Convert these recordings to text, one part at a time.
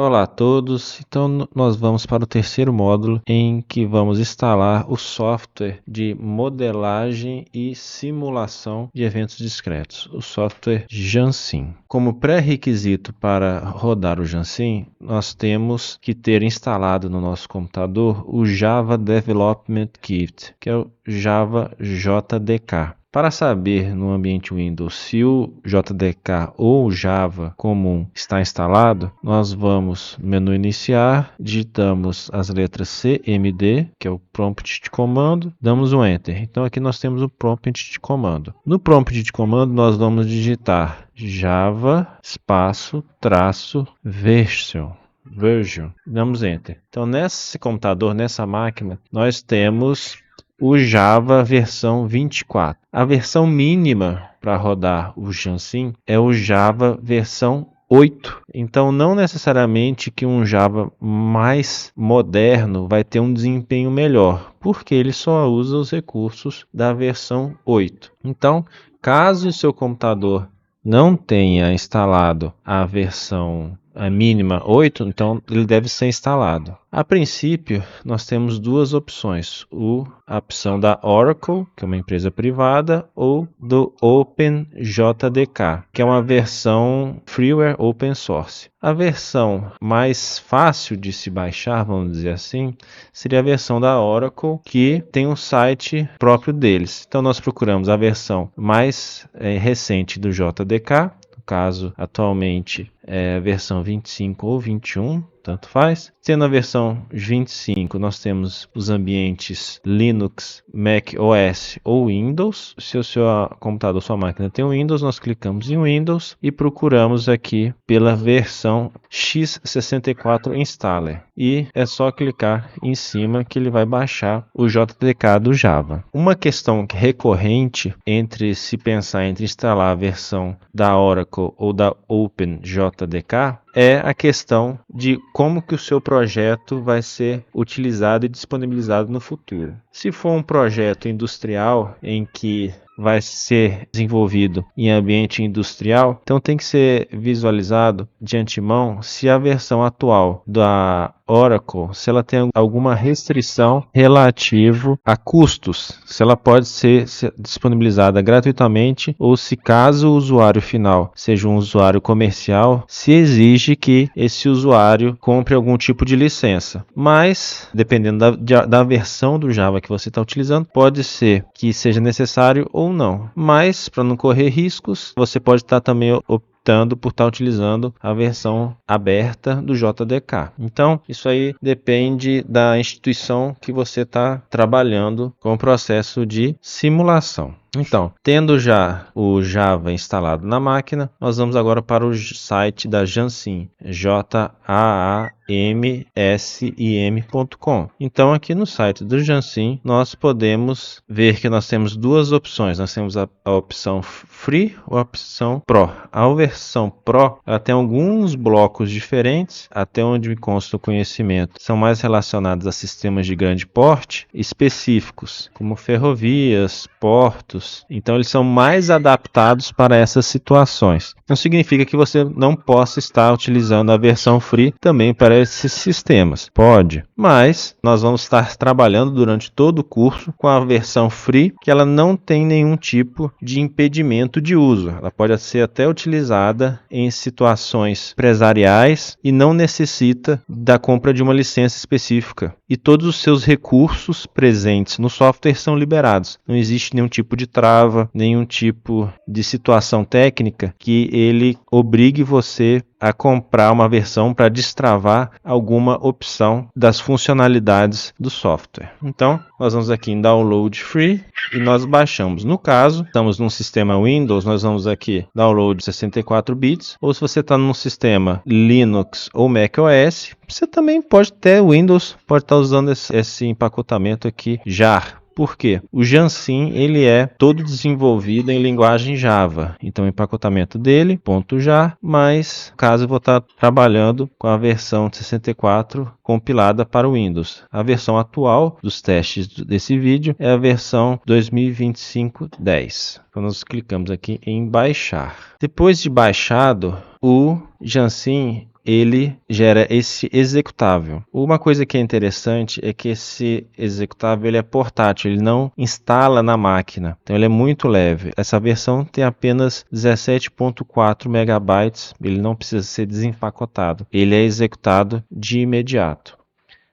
Olá a todos, então nós vamos para o terceiro módulo em que vamos instalar o software de modelagem e simulação de eventos discretos, o software Jansim. Como pré-requisito para rodar o Jansim, nós temos que ter instalado no nosso computador o Java Development Kit, que é o Java JDK. Para saber no ambiente Windows se o JDK ou o Java comum está instalado, nós vamos no menu iniciar, digitamos as letras CMD, que é o prompt de comando, damos um Enter. Então aqui nós temos o prompt de comando. No prompt de comando nós vamos digitar Java espaço traço version. Damos Enter. Então nesse computador, nessa máquina, nós temos o Java versão 24. A versão mínima para rodar o Jansim é o Java versão 8. Então não necessariamente que um Java mais moderno vai ter um desempenho melhor, porque ele só usa os recursos da versão 8. Então, caso o seu computador não tenha instalado a versão mínima 8, então ele deve ser instalado. A princípio, nós temos duas opções, a opção da Oracle, que é uma empresa privada, ou do OpenJDK, que é uma versão freeware open source. A versão mais fácil de se baixar, vamos dizer assim, seria a versão da Oracle, que tem um site próprio deles. Então nós procuramos a versão mais recente do JDK, no caso, atualmente é a versão 25 ou 21, tanto faz. Sendo a versão 25, nós temos os ambientes Linux, Mac OS ou Windows. Se o seu computador, sua máquina tem Windows, nós clicamos em Windows e procuramos aqui pela versão x64 Installer. E é só clicar em cima que ele vai baixar o JDK do Java. Uma questão recorrente entre se pensar entre instalar a versão da Oracle ou da OpenJDK é a questão de como que o seu projeto vai ser utilizado e disponibilizado no futuro. Se for um projeto industrial em que vai ser desenvolvido em ambiente industrial, então tem que ser visualizado de antemão se a versão atual da Oracle, se ela tem alguma restrição relativo a custos, se ela pode ser disponibilizada gratuitamente ou se caso o usuário final seja um usuário comercial, se exige que esse usuário compre algum tipo de licença. Mas, dependendo da versão do Java que você está utilizando, pode ser que seja necessário ou não. Mas, para não correr riscos, você pode estar também optando por estar utilizando a versão aberta do JDK. Então, isso aí depende da instituição que você está trabalhando com o processo de simulação. Então, tendo já o Java instalado na máquina, nós vamos agora para o site da Jansim, jamsim.com. Então, aqui no site do Jansim, nós podemos ver que nós temos duas opções. Nós temos a opção Free ou a opção Pro. A versão Pro ela tem alguns blocos diferentes, até onde me consta o conhecimento. São mais relacionados a sistemas de grande porte, específicos, como ferrovias, portos. Então eles são mais adaptados para essas situações. Não significa que você não possa estar utilizando a versão free também para esses sistemas. Pode, mas nós vamos estar trabalhando durante todo o curso com a versão free, que ela não tem nenhum tipo de impedimento de uso. Ela pode ser até utilizada em situações empresariais e não necessita da compra de uma licença específica. E todos os seus recursos presentes no software são liberados. Não existe nenhum tipo de trava, nenhum tipo de situação técnica que ele obrigue você a comprar uma versão para destravar alguma opção das funcionalidades do software. Então, nós vamos aqui em Download Free e nós baixamos. No caso, estamos num sistema Windows, nós vamos aqui Download 64 bits, ou se você está num sistema Linux ou Mac OS, você também pode ter Windows, pode estar usando esse empacotamento aqui, JAR. Por quê? O Jansim ele é todo desenvolvido em linguagem Java. Então o empacotamento dele, .jar, mas no caso eu vou estar trabalhando com a versão 64 compilada para o Windows. A versão atual dos testes desse vídeo é a versão 2025.10. Então nós clicamos aqui em baixar. Depois de baixado, o Jansim ele gera esse executável. Uma coisa que é interessante é que esse executável ele é portátil, ele não instala na máquina, então ele é muito leve. Essa versão tem apenas 17.4 megabytes, ele não precisa ser desempacotado, ele é executado de imediato.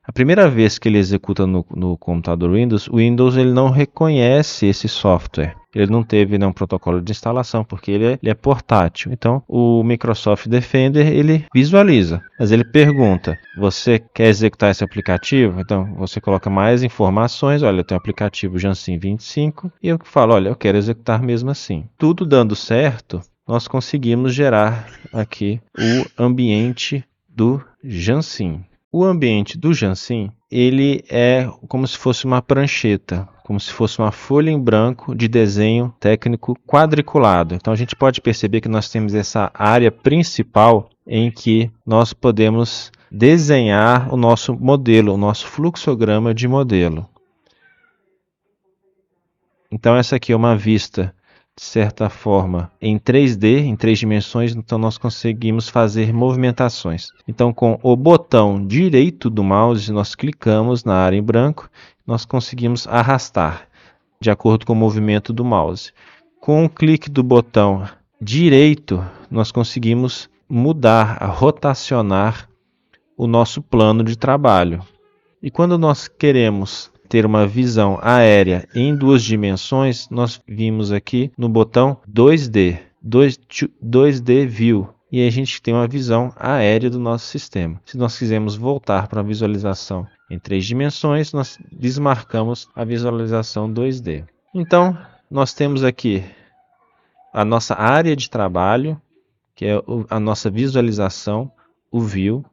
A primeira vez que ele executa no computador Windows, o Windows ele não reconhece esse software. Ele não teve nenhum protocolo de instalação, porque ele é portátil. Então, o Microsoft Defender, ele visualiza, mas ele pergunta, você quer executar esse aplicativo? Então, você coloca mais informações, olha, eu tenho o aplicativo Jansim 25, e eu falo, olha, eu quero executar mesmo assim. Tudo dando certo, nós conseguimos gerar aqui o ambiente do Jansim. O ambiente do Jansim, ele é como se fosse uma prancheta, como se fosse uma folha em branco de desenho técnico quadriculado. Então a gente pode perceber que nós temos essa área principal em que nós podemos desenhar o nosso modelo, o nosso fluxograma de modelo. Então essa aqui é uma vista, de certa forma, em 3D, em 3 dimensões, então nós conseguimos fazer movimentações. Então com o botão direito do mouse, nós clicamos na área em branco, nós conseguimos arrastar, de acordo com o movimento do mouse. Com o clique do botão direito, nós conseguimos mudar, rotacionar o nosso plano de trabalho. E quando nós queremos ter uma visão aérea em 2 dimensões, nós vimos aqui no botão 2D, 2D View, e aí a gente tem uma visão aérea do nosso sistema. Se nós quisermos voltar para a visualização em 3 dimensões, nós desmarcamos a visualização 2D. Então, nós temos aqui a nossa área de trabalho, que é a nossa visualização, o View.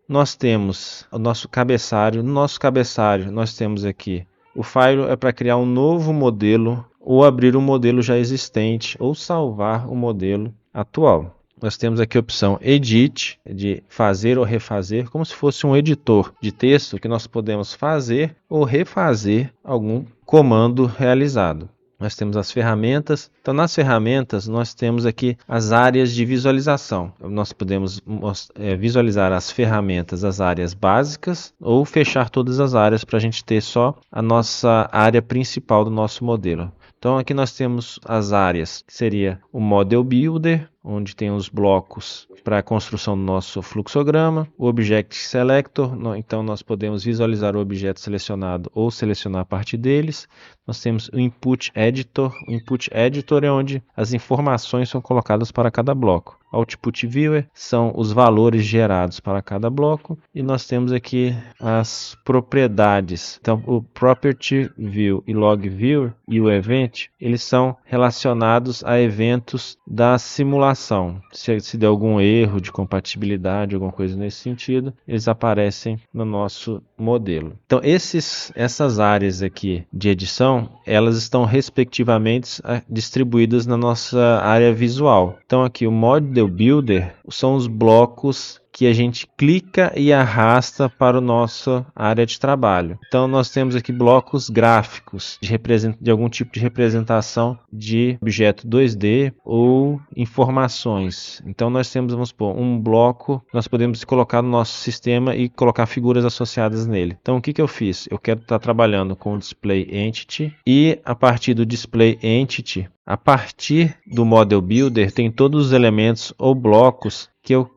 Nós temos o nosso cabeçalho. No nosso cabeçalho, nós temos aqui o file é para criar um novo modelo, ou abrir um modelo já existente, ou salvar o modelo atual. Nós temos aqui a opção Edit, de fazer ou refazer, como se fosse um editor de texto que nós podemos fazer ou refazer algum comando realizado. Nós temos as ferramentas. Então, nas ferramentas, nós temos aqui as áreas de visualização. Nós podemos visualizar as ferramentas, as áreas básicas, ou fechar todas as áreas para a gente ter só a nossa área principal do nosso modelo. Então, aqui nós temos as áreas, que seria o Model Builder, onde tem os blocos para a construção do nosso fluxograma, o Object Selector, então nós podemos visualizar o objeto selecionado ou selecionar parte deles. Nós temos o Input Editor. O Input Editor é onde as informações são colocadas para cada bloco. Output Viewer são os valores gerados para cada bloco. E nós temos aqui as propriedades. Então, o Property View e Log Viewer e o Event, eles são relacionados a eventos da simulação. Se der algum erro de compatibilidade, alguma coisa nesse sentido, eles aparecem no nosso modelo. Então, essas áreas aqui de edição, elas estão respectivamente distribuídas na nossa área visual. Então, aqui o Model Builder são os blocos que a gente clica e arrasta para a nossa área de trabalho. Então, nós temos aqui blocos gráficos de algum tipo de representação de objeto 2D ou informações. Então, nós temos, vamos supor, um bloco que nós podemos colocar no nosso sistema e colocar figuras associadas nele. Então, o que eu fiz? Eu quero estar trabalhando com o Display Entity e, a partir do Display Entity, a partir do Model Builder, tem todos os elementos ou blocos que eu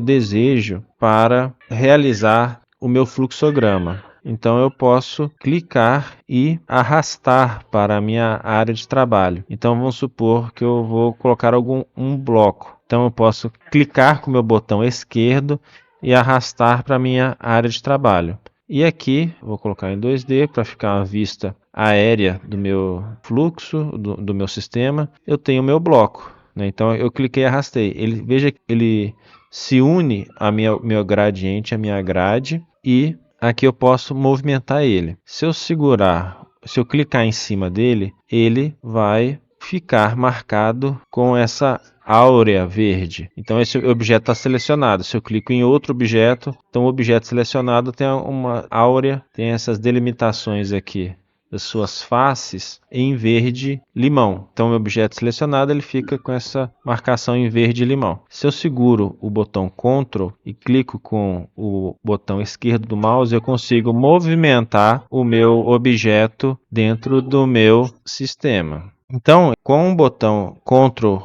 desejo para realizar o meu fluxograma. Então eu posso clicar e arrastar para a minha área de trabalho. Então vamos supor que eu vou colocar um bloco. Então eu posso clicar com o meu botão esquerdo e arrastar para a minha área de trabalho. E aqui, vou colocar em 2D para ficar uma vista aérea do meu fluxo, do meu sistema. Eu tenho o meu bloco. Então eu cliquei e arrastei. Veja que ele se une ao meu gradiente, à minha grade, e aqui eu posso movimentar ele. Se eu clicar em cima dele, ele vai ficar marcado com essa áurea verde. Então esse objeto está selecionado. Se eu clico em outro objeto, então o objeto selecionado tem uma áurea, tem essas delimitações aqui das suas faces em verde limão. Então, o meu objeto selecionado ele fica com essa marcação em verde limão. Se eu seguro o botão Ctrl e clico com o botão esquerdo do mouse, eu consigo movimentar o meu objeto dentro do meu sistema. Então, com o botão Ctrl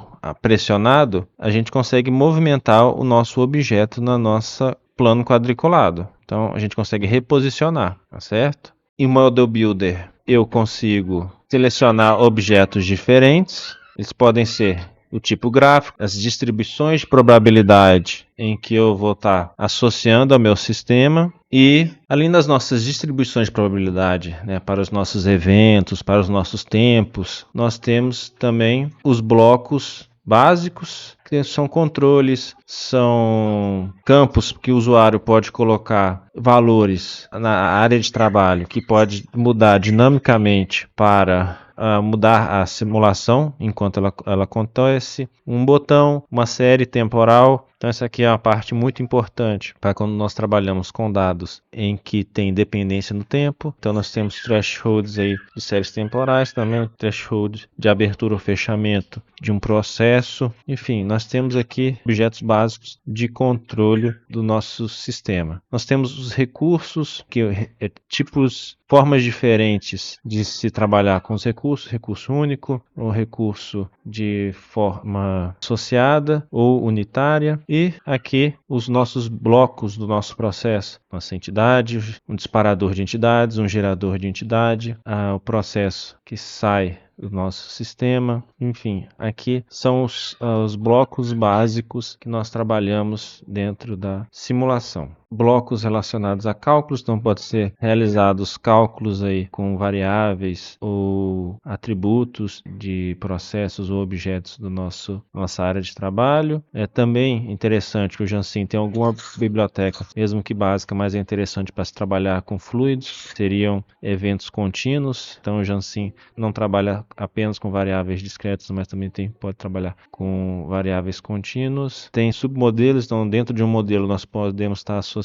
pressionado, a gente consegue movimentar o nosso objeto na nossa plano quadriculado. Então, a gente consegue reposicionar, tá certo? Em Model Builder, eu consigo selecionar objetos diferentes. Eles podem ser o tipo gráfico, as distribuições de probabilidade em que eu vou estar associando ao meu sistema. E, além das nossas distribuições de probabilidade, né, para os nossos eventos, para os nossos tempos, nós temos também os blocos básicos, que são controles, são campos que o usuário pode colocar valores na área de trabalho, que pode mudar dinamicamente para mudar a simulação enquanto ela acontece, um botão, uma série temporal. Então essa aqui é uma parte muito importante para quando nós trabalhamos com dados em que tem dependência no tempo. Então nós temos thresholds aí de séries temporais, também threshold de abertura ou fechamento de um processo. Enfim, nós temos aqui objetos básicos de controle do nosso sistema. Nós temos os recursos, que tipos, formas diferentes de se trabalhar com os recursos, recurso único, ou recurso de forma associada ou unitária. E aqui os nossos blocos do nosso processo, nossa entidade, um disparador de entidades, um gerador de entidade, o processo que sai do nosso sistema. Enfim, aqui são os blocos básicos que nós trabalhamos dentro da simulação. Blocos relacionados a cálculos, então pode ser realizados cálculos aí com variáveis ou atributos de processos ou objetos do nossa área de trabalho. É também interessante que o Jansim tem alguma biblioteca, mesmo que básica, mas é interessante para se trabalhar com fluidos, seriam eventos contínuos. Então o Jansim não trabalha apenas com variáveis discretas, mas também pode trabalhar com variáveis contínuas. Tem submodelos, então dentro de um modelo nós podemos estar associando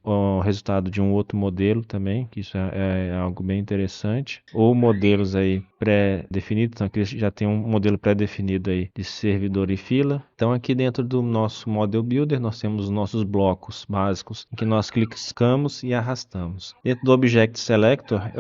o resultado de um outro modelo também, que isso é algo bem interessante. Ou modelos aí pré-definidos, então aqui já tem um modelo pré-definido aí de servidor e fila. Então aqui dentro do nosso Model Builder nós temos os nossos blocos básicos em que nós clicamos e arrastamos. Dentro do Object Selector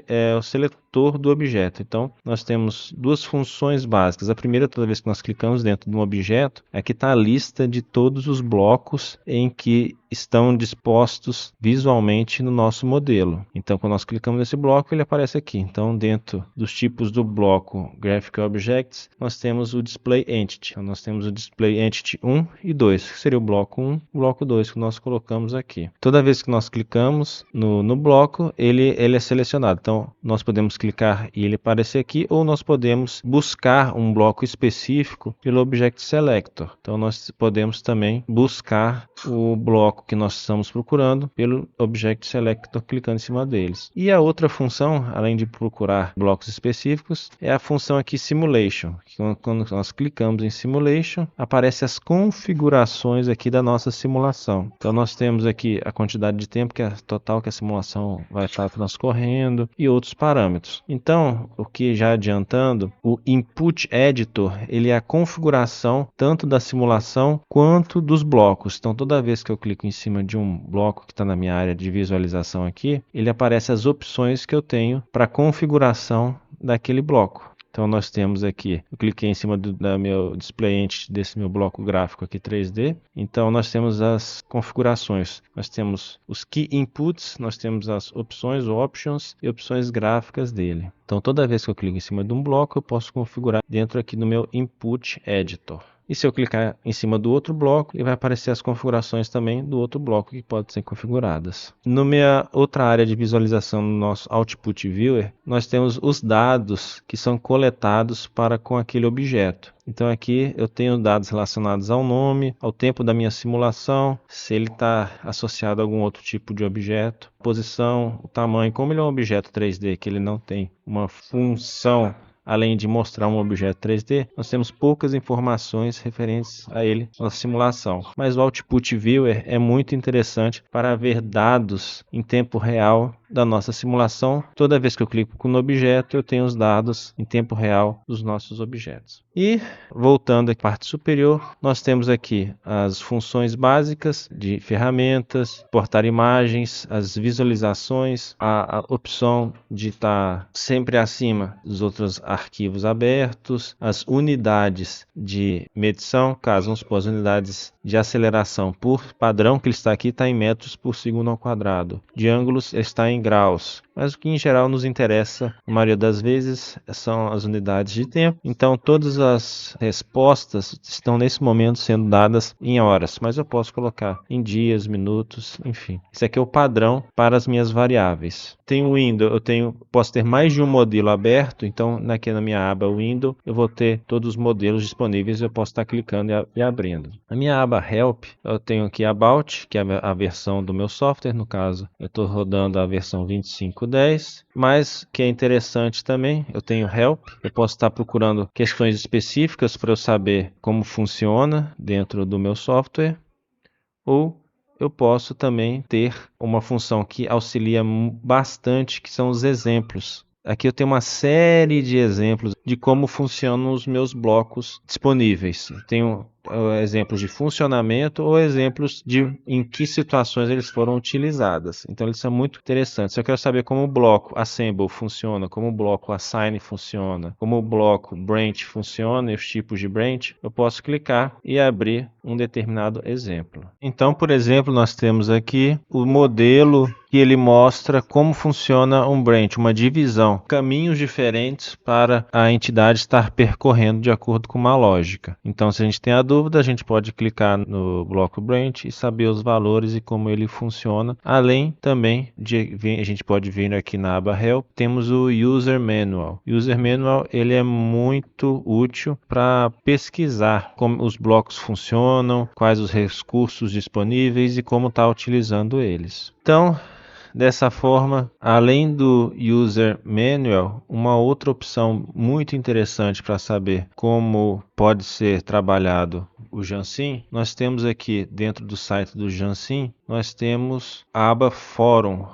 é o seletor do objeto. Então nós temos duas funções básicas. A primeira, toda vez que nós clicamos dentro de um objeto, aqui está a lista de todos os blocos em que estão dispostos visualmente no nosso modelo. Então, quando nós clicamos nesse bloco, ele aparece aqui. Então, dentro dos tipos do bloco Graphical Objects, nós temos o Display Entity. Então, nós temos o Display Entity 1 e 2, que seria o bloco 1 e o bloco 2 que nós colocamos aqui. Toda vez que nós clicamos no bloco, ele é selecionado. Então, nós podemos clicar e ele aparecer aqui, ou nós podemos buscar um bloco específico pelo Object Selector. Então, nós podemos também buscar o bloco que nós estamos procurando pelo Object Selector, clicando em cima deles. E a outra função, além de procurar blocos específicos, é a função aqui Simulation. Quando nós clicamos em Simulation, aparecem as configurações aqui da nossa simulação. Então nós temos aqui a quantidade de tempo total que a simulação vai estar transcorrendo e outros parâmetros. Então, o que já adiantando, o Input Editor, ele é a configuração tanto da simulação quanto dos blocos. Então toda vez que eu clico em cima de um bloco que está na minha área de visualização aqui, ele aparece as opções que eu tenho para configuração daquele bloco. Então nós temos aqui, eu cliquei em cima da meu display entity desse meu bloco gráfico aqui 3D. Então nós temos as configurações. Nós temos os key inputs, nós temos as opções ou options e opções gráficas dele. Então toda vez que eu clico em cima de um bloco, eu posso configurar dentro aqui do meu Input Editor. E se eu clicar em cima do outro bloco, ele vai aparecer as configurações também do outro bloco que podem ser configuradas. Na minha outra área de visualização, no nosso Output Viewer, nós temos os dados que são coletados com aquele objeto. Então aqui eu tenho dados relacionados ao nome, ao tempo da minha simulação, se ele está associado a algum outro tipo de objeto, posição, o tamanho. Como ele é um objeto 3D que ele não tem uma função além de mostrar um objeto 3D, nós temos poucas informações referentes a ele na simulação. Mas o Output Viewer é muito interessante para ver dados em tempo real da nossa simulação. Toda vez que eu clico no objeto, eu tenho os dados em tempo real dos nossos objetos. E, voltando à parte superior, nós temos aqui as funções básicas de ferramentas, exportar imagens, as visualizações, a opção de estar sempre acima dos outros arquivos abertos, as unidades de medição, caso vamos supor, as unidades de aceleração por padrão que ele está aqui está em metros por segundo ao quadrado, de ângulos está em graus, mas o que em geral nos interessa, na maioria das vezes, são as unidades de tempo. Então todas as respostas estão nesse momento sendo dadas em horas, mas eu posso colocar em dias, minutos, enfim. Esse aqui é o padrão para as minhas variáveis. Tem o window, posso ter mais de um modelo aberto, então aqui na minha aba window eu vou ter todos os modelos disponíveis, eu posso estar clicando e abrindo. Na minha aba help eu tenho aqui about, que é a versão do meu software, no caso eu estou rodando a versão 25.10, mas que é interessante também, eu tenho help, eu posso estar procurando questões específicas para eu saber como funciona dentro do meu software, ou eu posso também ter uma função que auxilia bastante, que são os exemplos. Aqui eu tenho uma série de exemplos de como funcionam os meus blocos disponíveis. Tenho exemplos de funcionamento ou exemplos de em que situações eles foram utilizadas. Então eles são muito interessantes. Se eu quero saber como o bloco assemble funciona, como o bloco assign funciona, como o bloco branch funciona e os tipos de branch, eu posso clicar e abrir um determinado exemplo. Então, por exemplo, nós temos aqui o modelo que ele mostra como funciona um branch, uma divisão, caminhos diferentes para a entidade estar percorrendo de acordo com uma lógica. Então, se a gente tem a dúvida, a gente pode clicar no bloco branch e saber os valores e como ele funciona. Além também de a gente pode vir aqui na aba help, temos o user manual. O user manual ele é muito útil para pesquisar como os blocos funcionam, quais os recursos disponíveis e como está utilizando eles. Então, dessa forma, além do User Manual, uma outra opção muito interessante para saber como pode ser trabalhado o Jansim, nós temos aqui dentro do site do Jansim, nós temos a aba Fórum.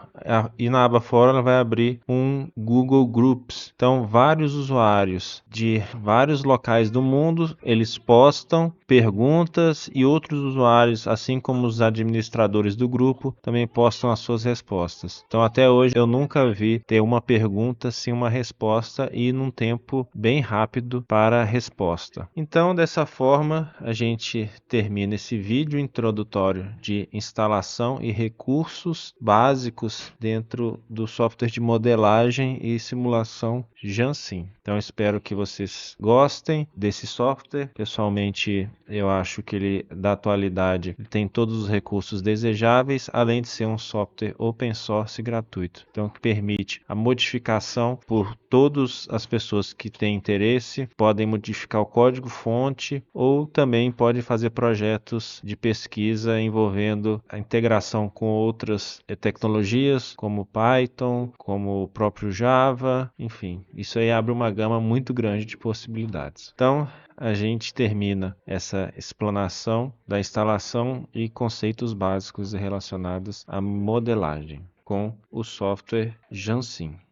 E na aba Fórum ela vai abrir um Google Groups. Então, vários usuários de vários locais do mundo, eles postam perguntas e outros usuários, assim como os administradores do grupo, também postam as suas respostas. Então, até hoje eu nunca vi ter uma pergunta sem uma resposta e num tempo bem rápido para a resposta. Então, dessa forma, a gente termina esse vídeo introdutório de instalação e recursos básicos dentro do software de modelagem e simulação Jansim. Então, espero que vocês gostem desse software. Pessoalmente, eu acho que ele, da atualidade, tem todos os recursos desejáveis, além de ser um software open source gratuito. Então, que permite a modificação por todas as pessoas que têm interesse, podem modificar o código-fonte ou também pode fazer projetos de pesquisa envolvendo a integração com outras tecnologias, como Python, como o próprio Java, enfim. Isso aí abre uma gama muito grande de possibilidades. Então, a gente termina essa explanação da instalação e conceitos básicos relacionados à modelagem com o software Jansim.